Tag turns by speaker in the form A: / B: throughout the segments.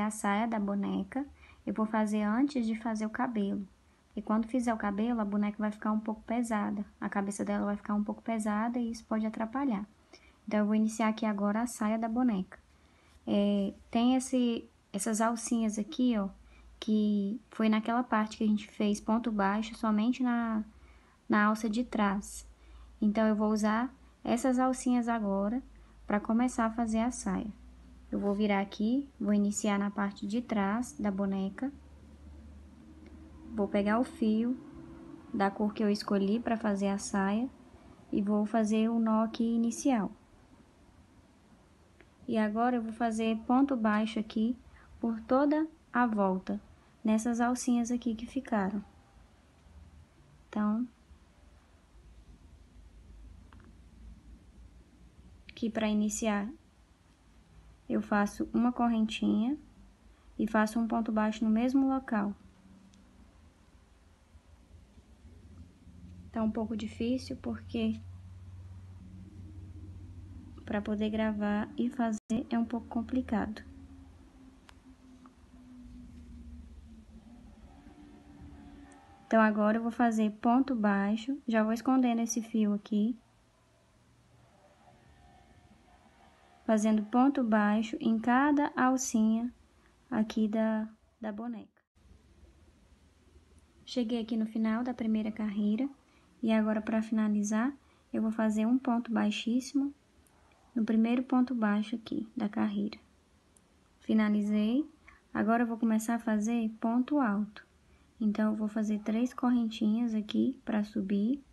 A: a saia da boneca, eu vou fazer antes de fazer o cabelo. E quando fizer o cabelo, a boneca vai ficar um pouco pesada. A cabeça dela vai ficar um pouco pesada e isso pode atrapalhar. Então, eu vou iniciar aqui agora a saia da boneca. Tem essas alcinhas aqui, ó, que foi naquela parte que a gente fez ponto baixo somente na alça de trás. Então, eu vou usar essas alcinhas agora para começar a fazer a saia. Eu vou virar aqui, vou iniciar na parte de trás da boneca. Vou pegar o fio da cor que eu escolhi para fazer a saia e vou fazer o nó aqui inicial. E agora eu vou fazer ponto baixo aqui por toda a volta, nessas alcinhas aqui que ficaram. Então, aqui para iniciar, eu faço uma correntinha e faço um ponto baixo no mesmo local. Tá um pouco difícil porque para poder gravar e fazer é um pouco complicado. Então, agora eu vou fazer ponto baixo, já vou escondendo esse fio aqui. Fazendo ponto baixo em cada alcinha aqui da boneca. Cheguei aqui no final da primeira carreira e agora para finalizar eu vou fazer um ponto baixíssimo no primeiro ponto baixo aqui da carreira. Finalizei, agora eu vou começar a fazer ponto alto. Então, eu vou fazer 3 correntinhas aqui para subir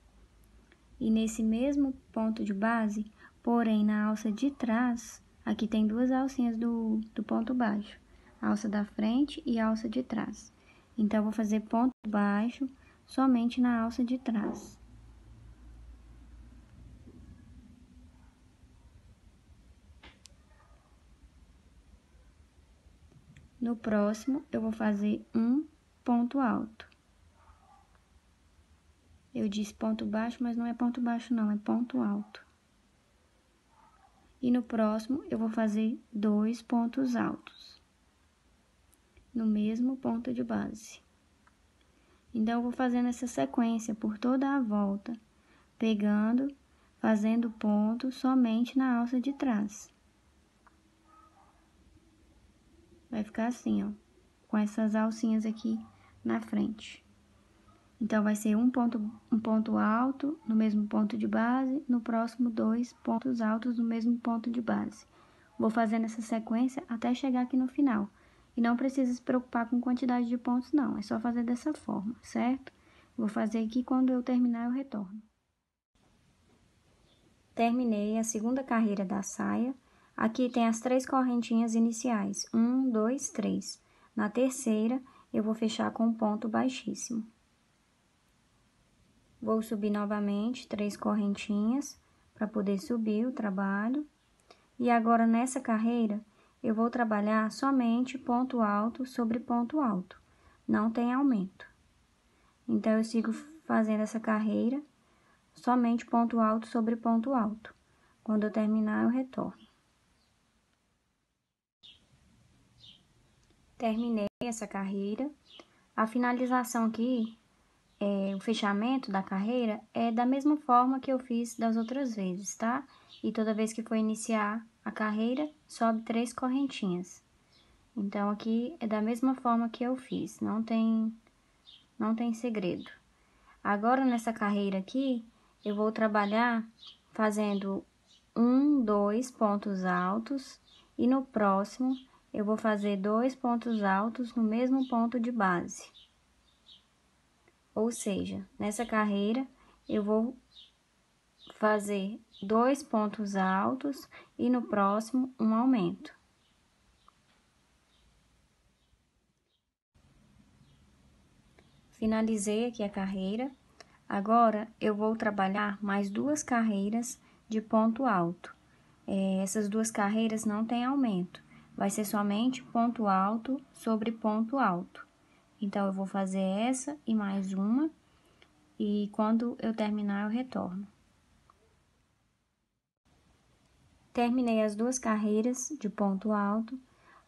A: e nesse mesmo ponto de base, porém na alça de trás, aqui tem 2 alcinhas do ponto baixo, a alça da frente e a alça de trás. Então, eu vou fazer ponto baixo somente na alça de trás. No próximo, eu vou fazer um ponto alto. Eu disse ponto baixo, mas não é ponto baixo não, é ponto alto. E no próximo, eu vou fazer 2 pontos altos, no mesmo ponto de base. Então, eu vou fazendo essa sequência por toda a volta, pegando, fazendo ponto somente na alça de trás. Vai ficar assim, ó, com essas alcinhas aqui na frente. Então, vai ser um ponto alto no mesmo ponto de base, no próximo 2 pontos altos no mesmo ponto de base. Vou fazendo essa sequência até chegar aqui no final. E não precisa se preocupar com quantidade de pontos, não. É só fazer dessa forma, certo? Vou fazer aqui, quando eu terminar, eu retorno. Terminei a segunda carreira da saia. Aqui tem as 3 correntinhas iniciais. 1, 2, 3. Na terceira, eu vou fechar com um ponto baixíssimo. Vou subir novamente 3 correntinhas para poder subir o trabalho. E agora, nessa carreira, eu vou trabalhar somente ponto alto sobre ponto alto. Não tem aumento. Então, eu sigo fazendo essa carreira somente ponto alto sobre ponto alto. Quando eu terminar, eu retorno. Terminei essa carreira. A finalização aqui, o fechamento da carreira é da mesma forma que eu fiz das outras vezes, tá? E toda vez que for iniciar a carreira, sobe 3 correntinhas. Então, aqui é da mesma forma que eu fiz, não tem segredo. Agora, nessa carreira aqui, eu vou trabalhar fazendo 1, 2 pontos altos e no próximo eu vou fazer 2 pontos altos no mesmo ponto de base. Ou seja, nessa carreira eu vou fazer 2 pontos altos e no próximo um aumento. Finalizei aqui a carreira. Agora, eu vou trabalhar mais 2 carreiras de ponto alto. Essas 2 carreiras não tem aumento, vai ser somente ponto alto sobre ponto alto. Então, eu vou fazer essa e mais uma, e quando eu terminar, eu retorno. Terminei as 2 carreiras de ponto alto.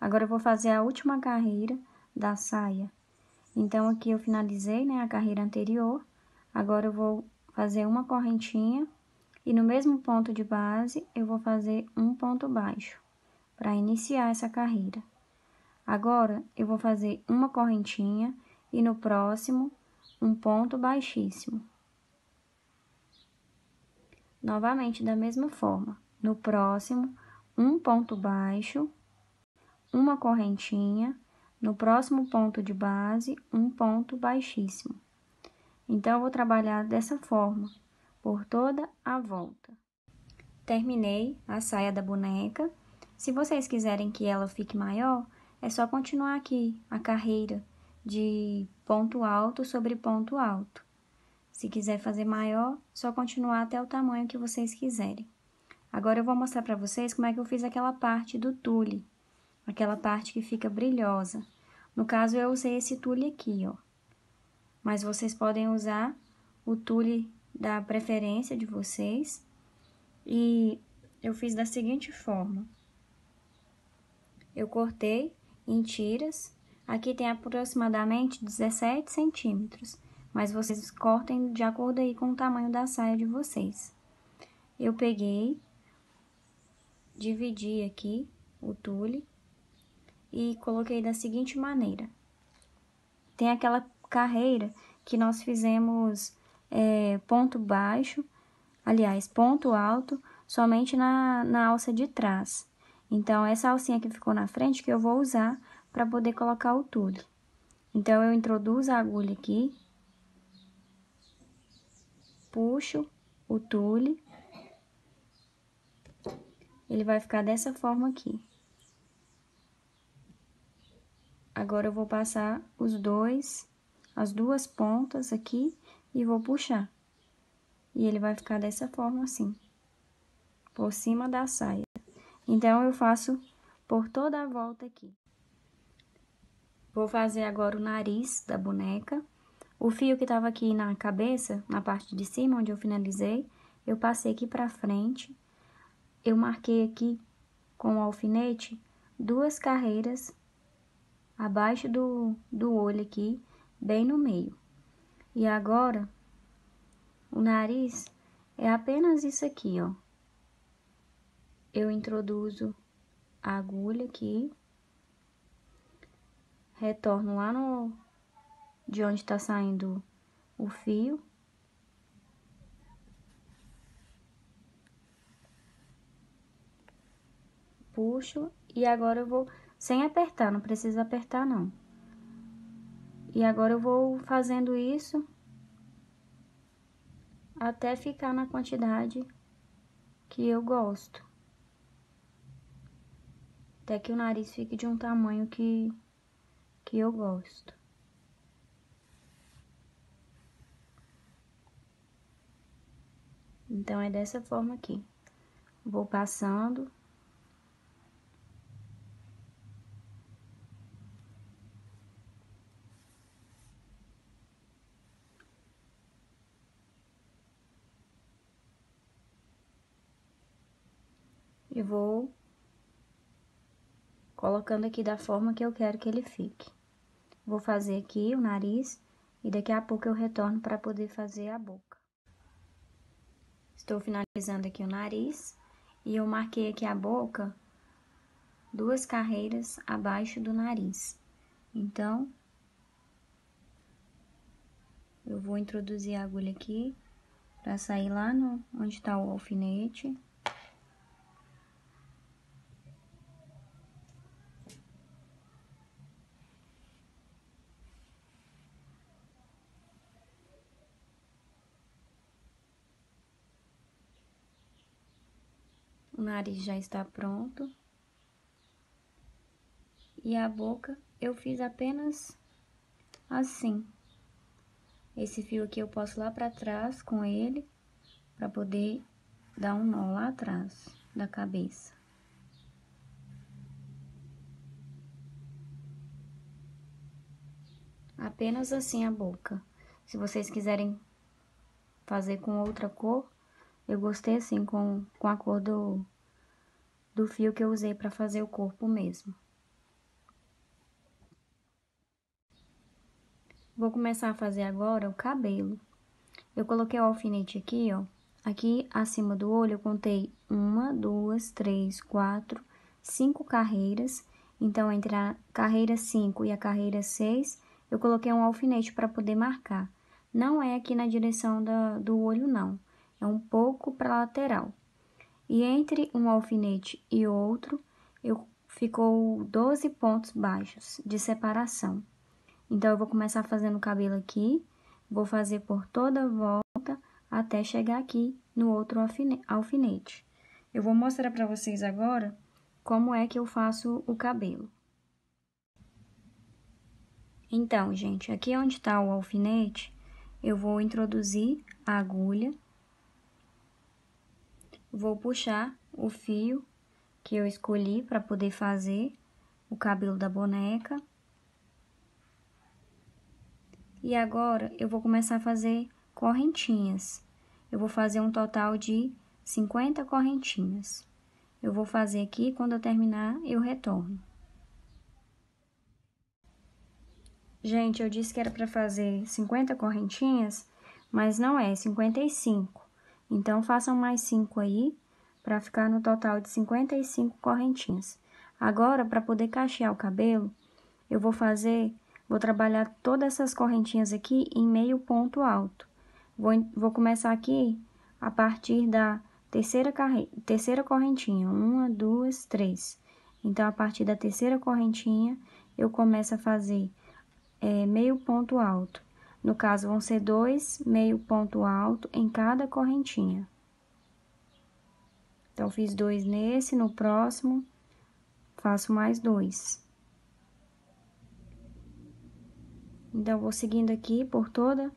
A: Agora eu vou fazer a última carreira da saia. Então, aqui eu finalizei, né, a carreira anterior. Agora eu vou fazer uma correntinha e no mesmo ponto de base eu vou fazer um ponto baixo para iniciar essa carreira. Agora eu vou fazer uma correntinha e no próximo um ponto baixíssimo. Novamente da mesma forma, no próximo um ponto baixo, uma correntinha, no próximo ponto de base um ponto baixíssimo. Então eu vou trabalhar dessa forma por toda a volta. Terminei a saia da boneca. Se vocês quiserem que ela fique maior, é só continuar aqui a carreira de ponto alto sobre ponto alto. Se quiser fazer maior, só continuar até o tamanho que vocês quiserem. Agora eu vou mostrar para vocês como é que eu fiz aquela parte do tule, aquela parte que fica brilhosa. No caso, eu usei esse tule aqui, ó. Mas vocês podem usar o tule da preferência de vocês. E eu fiz da seguinte forma. Eu cortei em tiras. Aqui tem aproximadamente 17 centímetros. Mas vocês cortem de acordo aí com o tamanho da saia de vocês. Eu peguei, dividi aqui o tule e coloquei da seguinte maneira. Tem aquela carreira que nós fizemos ponto baixo, aliás, ponto alto, somente na alça de trás. Então, essa alcinha que ficou na frente que eu vou usar para poder colocar o tule. Então, eu introduzo a agulha aqui, puxo o tule, ele vai ficar dessa forma aqui. Agora, eu vou passar as duas pontas aqui e vou puxar. E ele vai ficar dessa forma assim, por cima da saia. Então, eu faço por toda a volta aqui. Vou fazer agora o nariz da boneca. O fio que tava aqui na cabeça, na parte de cima, onde eu finalizei, eu passei aqui pra frente. Eu marquei aqui com o alfinete 2 carreiras abaixo do olho aqui, bem no meio. E agora, o nariz é apenas isso aqui, ó. Eu introduzo a agulha aqui, retorno lá de onde tá saindo o fio. Puxo e agora eu vou, sem apertar, não precisa apertar não. E agora eu vou fazendo isso até ficar na quantidade que eu gosto. Até que o nariz fique de um tamanho que eu gosto. Então, é dessa forma aqui. Vou passando. E vou colocando aqui da forma que eu quero que ele fique. Vou fazer aqui o nariz e daqui a pouco eu retorno para poder fazer a boca. Estou finalizando aqui o nariz e eu marquei aqui a boca 2 carreiras abaixo do nariz. Então, eu vou introduzir a agulha aqui para sair lá onde está o alfinete. O nariz já está pronto. E a boca eu fiz apenas assim. Esse fio aqui eu posso lá pra trás com ele, pra poder dar um nó lá atrás da cabeça. Apenas assim a boca. Se vocês quiserem fazer com outra cor, eu gostei assim com a cor do fio que eu usei pra fazer o corpo mesmo. Vou começar a fazer agora o cabelo. Eu coloquei o alfinete aqui, ó. Aqui acima do olho eu contei 1, 2, 3, 4, 5 carreiras. Então, entre a carreira 5 e a carreira 6, eu coloquei um alfinete para poder marcar. Não é aqui na direção do olho, não. É um pouco para a lateral. E entre um alfinete e outro, ficou 12 pontos baixos de separação. Então, eu vou começar fazendo o cabelo aqui, vou fazer por toda a volta até chegar aqui no outro alfinete. Eu vou mostrar para vocês agora como é que eu faço o cabelo. Então, gente, aqui onde está o alfinete, eu vou introduzir a agulha, vou puxar o fio que eu escolhi para poder fazer o cabelo da boneca. E agora, eu vou começar a fazer correntinhas. Eu vou fazer um total de 50 correntinhas. Eu vou fazer aqui, quando eu terminar, eu retorno. Gente, eu disse que era para fazer 50 correntinhas, mas não é, 55. Então, façam mais 5 aí, para ficar no total de 55 correntinhas. Agora, para poder cachear o cabelo, eu vou trabalhar todas essas correntinhas aqui em meio ponto alto. Vou começar aqui a partir da terceira correntinha, 1, 2, 3. Então, a partir da terceira correntinha, eu começo a fazer meio ponto alto. No caso, vão ser 2 meio ponto alto em cada correntinha. Então, fiz 2 nesse, no próximo, faço mais 2. Então, vou seguindo aqui por toda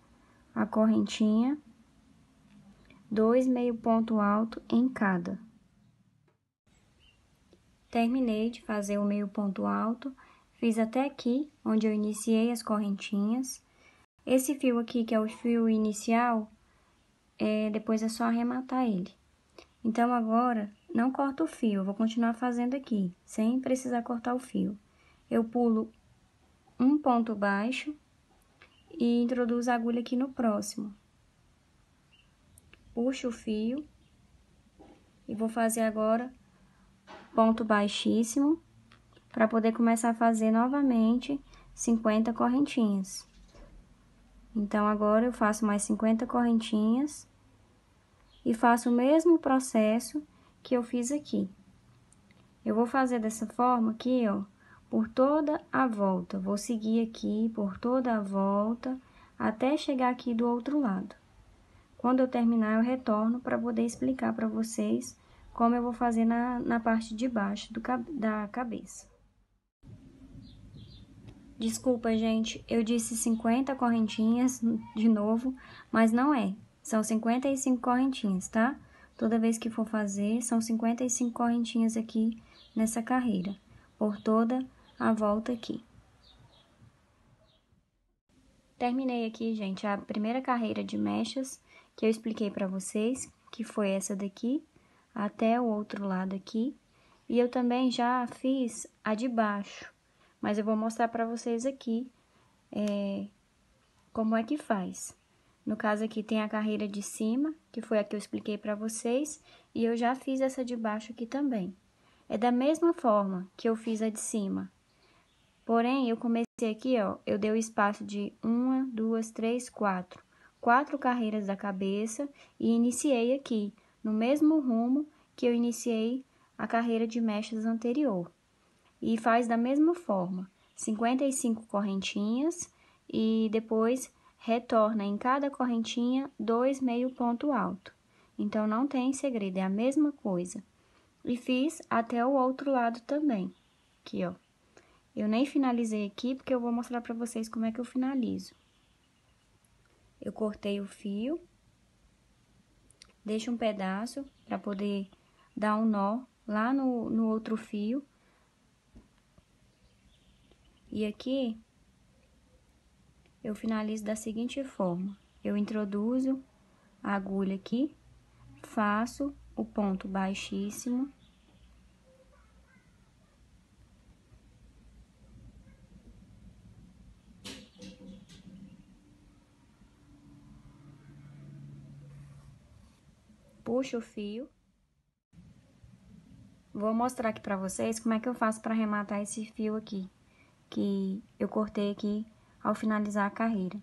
A: a correntinha, 2 meio ponto alto em cada. Terminei de fazer o meio ponto alto, fiz até aqui, onde eu iniciei as correntinhas. Esse fio aqui, que é o fio inicial, depois é só arrematar ele. Então, agora, não corto o fio, eu vou continuar fazendo aqui, sem precisar cortar o fio. Eu pulo um ponto baixo e introduzo a agulha aqui no próximo. Puxo o fio e vou fazer agora ponto baixíssimo, para poder começar a fazer novamente 50 correntinhas. Então, agora eu faço mais 50 correntinhas e faço o mesmo processo que eu fiz aqui. Eu vou fazer dessa forma aqui, ó, por toda a volta. Vou seguir aqui por toda a volta até chegar aqui do outro lado. Quando eu terminar, eu retorno para poder explicar para vocês como eu vou fazer na parte de baixo da cabeça. Desculpa, gente, eu disse 50 correntinhas de novo, mas não é. São 55 correntinhas, tá? Toda vez que for fazer, são 55 correntinhas aqui nessa carreira, por toda a volta aqui. Terminei aqui, gente, a primeira carreira de mechas que eu expliquei pra vocês, que foi essa daqui, até o outro lado aqui. E eu também já fiz a de baixo, mas eu vou mostrar pra vocês aqui como é que faz. No caso aqui tem a carreira de cima, que foi a que eu expliquei pra vocês, e eu já fiz essa de baixo aqui também. É da mesma forma que eu fiz a de cima. Porém, eu comecei aqui, ó, eu dei o espaço de 1, 2, 3, 4. 4 carreiras da cabeça e iniciei aqui, no mesmo rumo que eu iniciei a carreira de mechas anterior. E faz da mesma forma, 55 correntinhas e depois retorna em cada correntinha 2 meio ponto alto. Então, não tem segredo, é a mesma coisa. E fiz até o outro lado também, aqui, ó. Eu nem finalizei aqui, porque eu vou mostrar pra vocês como é que eu finalizo. Eu cortei o fio, deixo um pedaço pra poder dar um nó lá no outro fio. E aqui, eu finalizo da seguinte forma. Eu introduzo a agulha aqui, faço o ponto baixíssimo. puxo o fio. Vou mostrar aqui pra vocês como é que eu faço para arrematar esse fio aqui, que eu cortei aqui ao finalizar a carreira.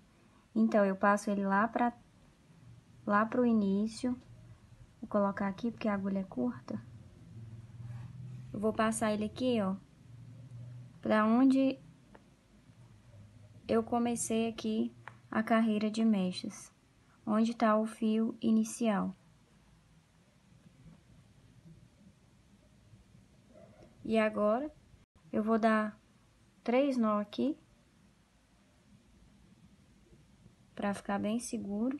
A: Então, eu passo ele lá pro início. Vou colocar aqui porque a agulha é curta. Eu vou passar ele aqui, ó, pra onde eu comecei aqui a carreira de mechas, onde tá o fio inicial. E agora, eu vou dar 3 nó aqui, pra ficar bem seguro.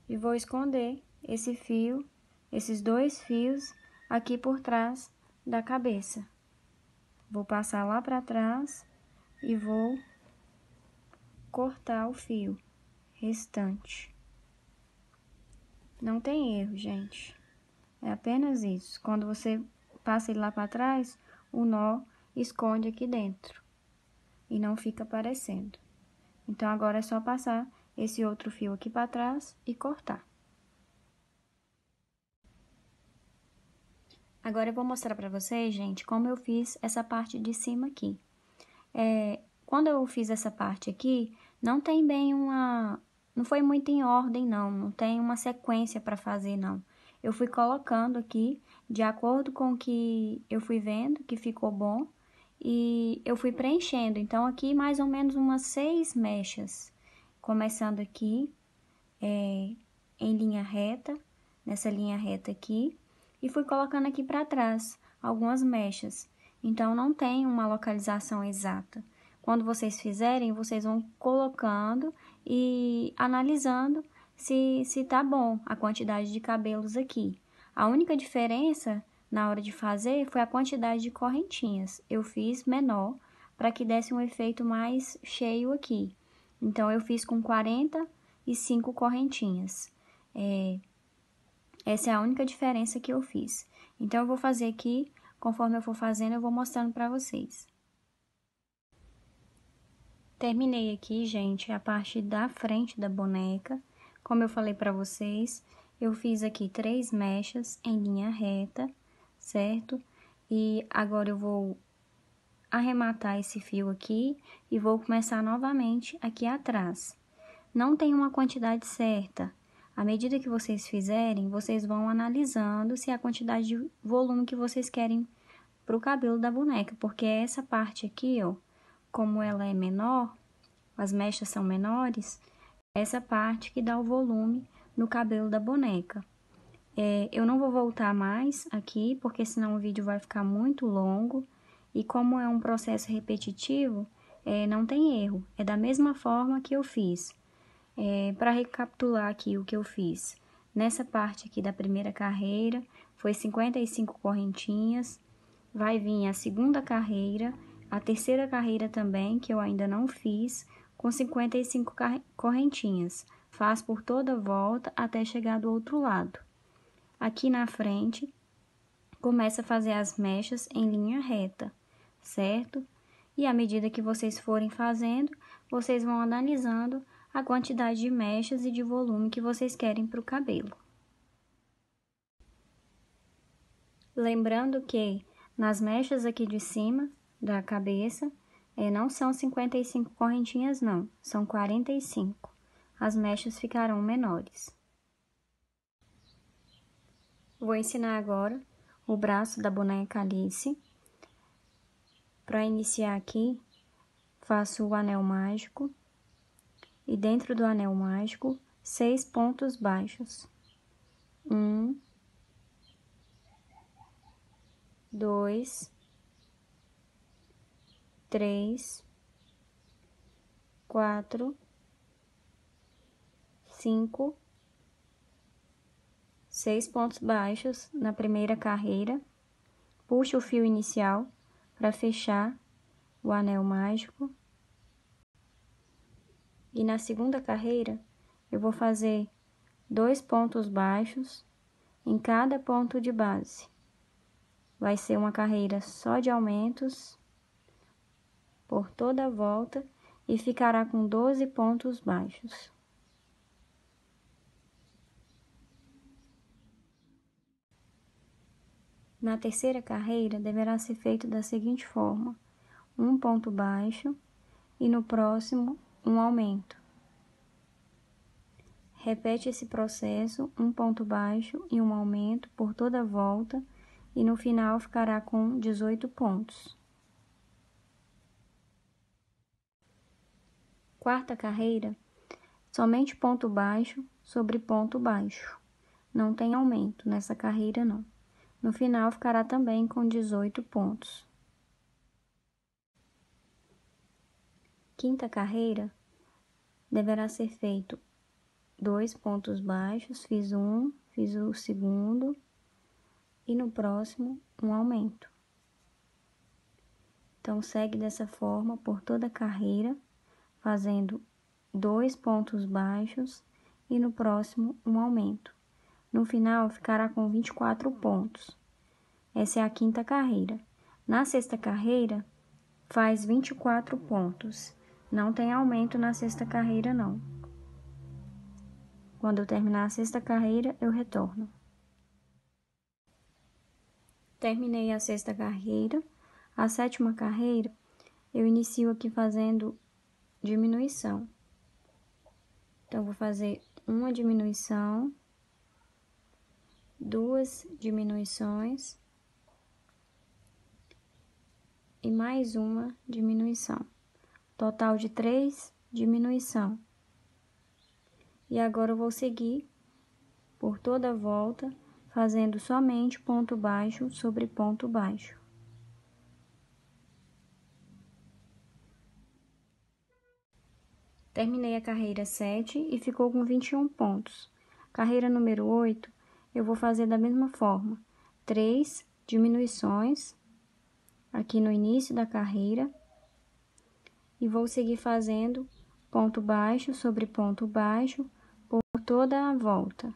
A: E vou esconder esse fio, esses 2 fios aqui por trás da cabeça. Vou passar lá pra trás e vou cortar o fio restante. Não tem erro, gente. É apenas isso. Quando você passa ele lá pra trás, o nó esconde aqui dentro e não fica aparecendo. Então, agora é só passar esse outro fio aqui pra trás e cortar. Agora eu vou mostrar pra vocês, gente, como eu fiz essa parte de cima aqui. Quando eu fiz essa parte aqui, não tem bem não foi muito em ordem, não tem uma sequência pra fazer, não. Eu fui colocando aqui, de acordo com o que eu fui vendo, que ficou bom, e eu fui preenchendo. Então, aqui mais ou menos umas 6 mechas, começando aqui, em linha reta, nessa linha reta aqui, e fui colocando aqui pra trás algumas mechas. Então, não tem uma localização exata. Quando vocês fizerem, vocês vão colocando e analisando se tá bom a quantidade de cabelos aqui. A única diferença na hora de fazer foi a quantidade de correntinhas. Eu fiz menor para que desse um efeito mais cheio aqui. Então, eu fiz com 45 correntinhas. Essa é a única diferença que eu fiz. Então, eu vou fazer aqui, conforme eu for fazendo, eu vou mostrando pra vocês. Terminei aqui, gente, a parte da frente da boneca. Como eu falei pra vocês, eu fiz aqui 3 mechas em linha reta, certo? E agora eu vou arrematar esse fio aqui e vou começar novamente aqui atrás. Não tem uma quantidade certa. À medida que vocês fizerem, vocês vão analisando se é a quantidade de volume que vocês querem pro cabelo da boneca, porque essa parte aqui, ó, como ela é menor, as mechas são menores, essa parte que dá o volume no cabelo da boneca. Eu não vou voltar mais aqui, porque senão o vídeo vai ficar muito longo, e como é um processo repetitivo, não tem erro, é da mesma forma que eu fiz. Para recapitular aqui o que eu fiz, nessa parte aqui da primeira carreira, foi 55 correntinhas, vai vir a segunda carreira, a terceira carreira também, que eu ainda não fiz, com 55 correntinhas. Faz por toda a volta até chegar do outro lado. Aqui na frente, começa a fazer as mechas em linha reta, certo? E à medida que vocês forem fazendo, vocês vão analisando a quantidade de mechas e de volume que vocês querem para o cabelo. Lembrando que nas mechas aqui de cima da cabeça, não são 55 correntinhas não, são 45. As mechas ficarão menores. Vou ensinar agora o braço da boneca Alice. Para iniciar aqui, faço o anel mágico. E dentro do anel mágico, 6 pontos baixos. 1, 2, 3, 4, 5, 6 pontos baixos na primeira carreira. Puxo o fio inicial para fechar o anel mágico. E na segunda carreira, eu vou fazer 2 pontos baixos em cada ponto de base. vai ser uma carreira só de aumentos por toda a volta e ficará com 12 pontos baixos. Na terceira carreira, deverá ser feito da seguinte forma: um ponto baixo e no próximo um aumento. Repete esse processo, um ponto baixo e um aumento por toda a volta e no final ficará com 18 pontos. Quarta carreira, somente ponto baixo sobre ponto baixo. Não tem aumento nessa carreira não. No final ficará também com 18 pontos. Quinta carreira, deverá ser feito 2 pontos baixos, fiz o segundo e no próximo um aumento. Então, segue dessa forma por toda a carreira, fazendo 2 pontos baixos e no próximo um aumento. No final, ficará com 24 pontos. Essa é a quinta carreira. Na sexta carreira, faz 24 pontos. Não tem aumento na sexta carreira, não. Quando eu terminar a sexta carreira, eu retorno. Terminei a sexta carreira. A sétima carreira, eu inicio aqui fazendo diminuição. Então, vou fazer uma diminuição, 2 diminuições e mais uma diminuição. Total de 3 diminuição. E agora eu vou seguir por toda a volta, fazendo somente ponto baixo sobre ponto baixo. Terminei a carreira 7 e ficou com 21 pontos. Carreira número 8, eu vou fazer da mesma forma. 3 diminuições aqui no início da carreira e vou seguir fazendo ponto baixo sobre ponto baixo por toda a volta.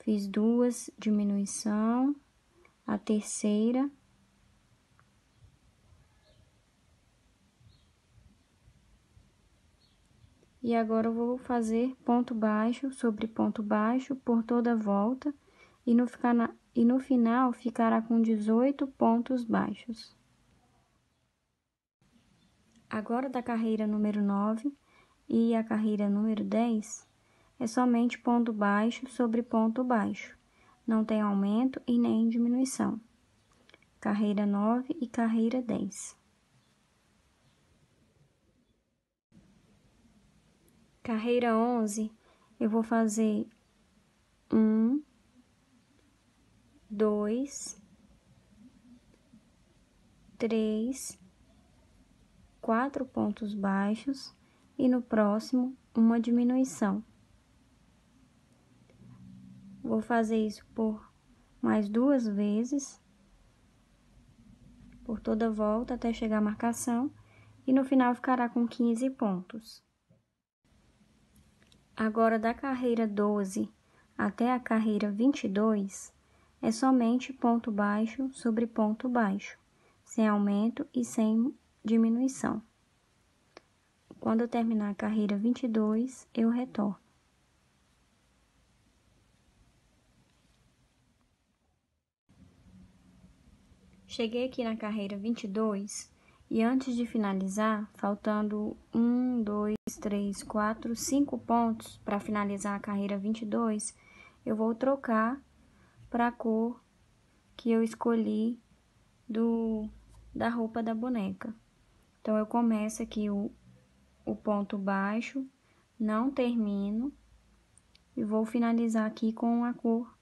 A: Fiz 2 diminuição, a terceira. E agora eu vou fazer ponto baixo sobre ponto baixo por toda a volta e no final ficará com 18 pontos baixos. Agora da carreira número 9 e a carreira número 10 é somente ponto baixo sobre ponto baixo. Não tem aumento e nem diminuição. Carreira 9 e carreira 10. Carreira 11, eu vou fazer 1, 2, 3, 4 pontos baixos e no próximo uma diminuição. Vou fazer isso por mais 2 vezes, por toda a volta até chegar à marcação e no final ficará com 15 pontos. Agora, da carreira 12 até a carreira 22, é somente ponto baixo sobre ponto baixo, sem aumento e sem diminuição. Quando eu terminar a carreira 22, eu retorno. Cheguei aqui na carreira 22 e antes de finalizar, faltando 1, 2, 3, 4, 5 pontos para finalizar a carreira 22, eu vou trocar para a cor que eu escolhi da roupa da boneca. Então, eu começo aqui o ponto baixo, não termino e vou finalizar aqui com a cor,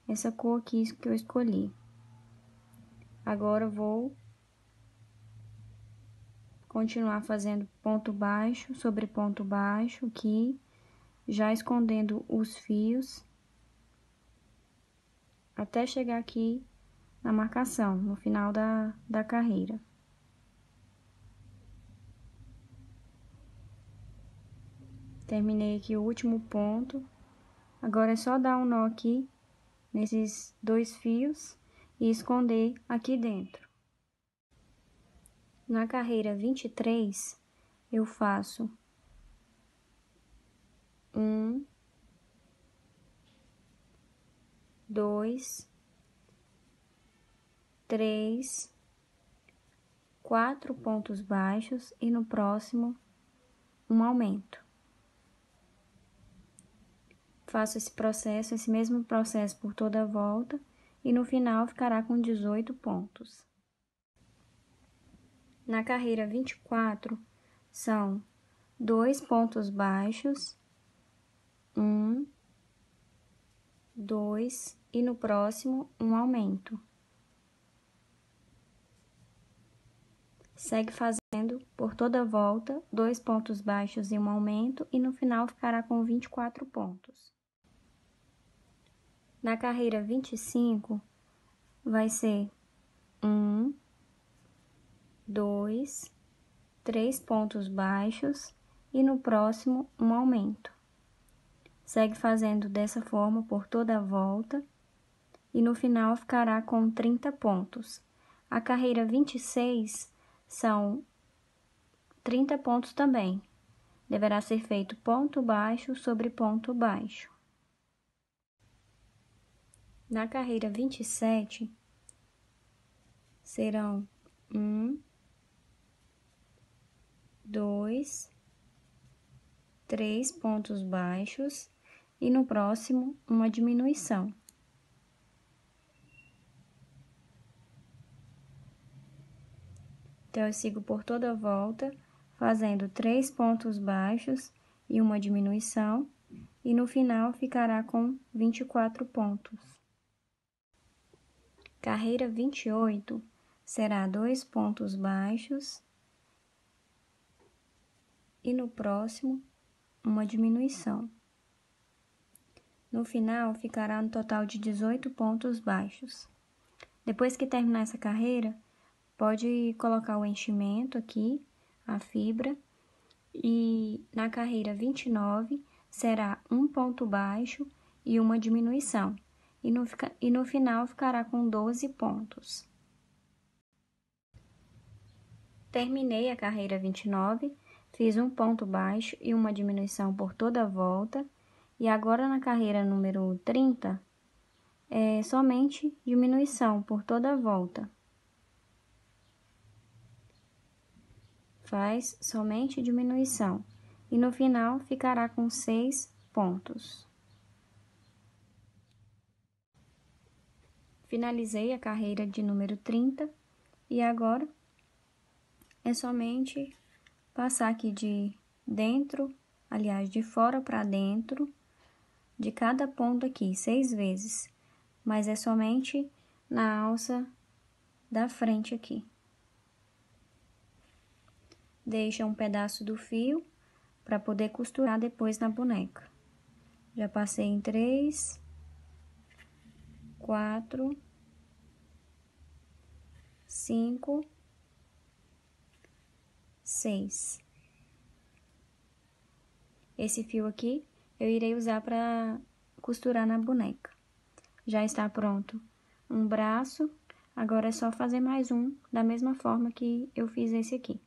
A: essa cor aqui que eu escolhi. Agora, vou continuar fazendo ponto baixo sobre ponto baixo aqui, já escondendo os fios, até chegar aqui na marcação, no final da carreira. Terminei aqui o último ponto, agora é só dar um nó aqui, nesses 2 fios, e esconder aqui dentro. Na carreira 23, eu faço 1, 2, 3, 4 pontos baixos e no próximo um aumento. Faço esse mesmo processo por toda a volta e no final ficará com 18 pontos. Na carreira 24, são 2 pontos baixos, 1, 2 e no próximo um aumento. Segue fazendo por toda a volta 2 pontos baixos e um aumento e no final ficará com 24 pontos. Na carreira 25, vai ser 1, 2, 3 pontos baixos e no próximo um aumento. Segue fazendo dessa forma por toda a volta e no final ficará com 30 pontos. A carreira 26 são 30 pontos também. Deverá ser feito ponto baixo sobre ponto baixo. Na carreira 27, serão 1, 2, 3 pontos baixos e no próximo uma diminuição. Então, eu sigo por toda a volta, fazendo 3 pontos baixos e uma diminuição, e no final ficará com 24 pontos. Carreira 28 será 2 pontos baixos e no próximo uma diminuição. No final ficará no total de 18 pontos baixos. Depois que terminar essa carreira, pode colocar o enchimento aqui, a fibra, e na carreira 29 será 1 ponto baixo e uma diminuição. E no final ficará com 12 pontos. Terminei a carreira 29, fiz 1 ponto baixo e uma diminuição por toda a volta. E agora na carreira número 30, é somente diminuição por toda a volta. Faz somente diminuição. E no final ficará com 6 pontos. Finalizei a carreira de número 30 e agora é somente passar aqui de dentro, aliás, de fora para dentro, de cada ponto aqui, 6 vezes, mas é somente na alça da frente aqui. Deixa um pedaço do fio para poder costurar depois na boneca. Já passei em 3, 4, 5, 6. Esse fio aqui eu irei usar para costurar na boneca. Já está pronto um braço, agora é só fazer mais um, da mesma forma que eu fiz esse aqui.